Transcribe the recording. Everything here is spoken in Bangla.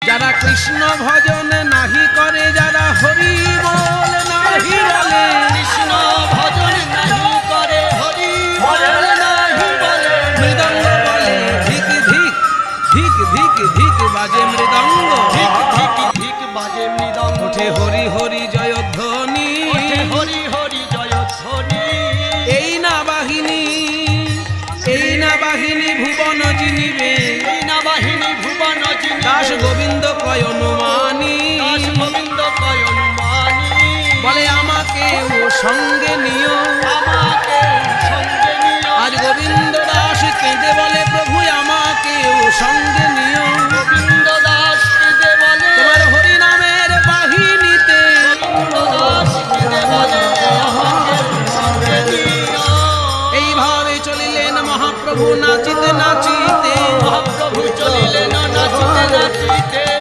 যারা কৃষ্ণ ভজন নাহি করে, যারা হরি বল নাহি বলে, কৃষ্ণ ভজন নাহি করে, হরি বল নাহি বলে, মৃদঙ্গ বলে ধিক ধিক ধিক ধিক ধিক বাজে মৃদঙ্গ, ধিক ধিক ধিক বাজে মৃদঙ্গ, ওঠে হরি হরি জয়ধ্বনি, ওঠে হরি হরি জয়ধ্বনি। এই না বাহিনী, এই না বাহিনী ভুবন জিনিবে, এই না বাহিনী ভুবন জিনিবে, দাস গোবিন্দ কয় অনুমানী, দাস গোবিন্দ কয় অনুমানী। বলে আমাকে ও সঙ্গে নিও, আমাকে সঙ্গে নিও। আজ গোবিন্দ দাস কেঁদে বলে প্রভু আমাকে ও সঙ্গে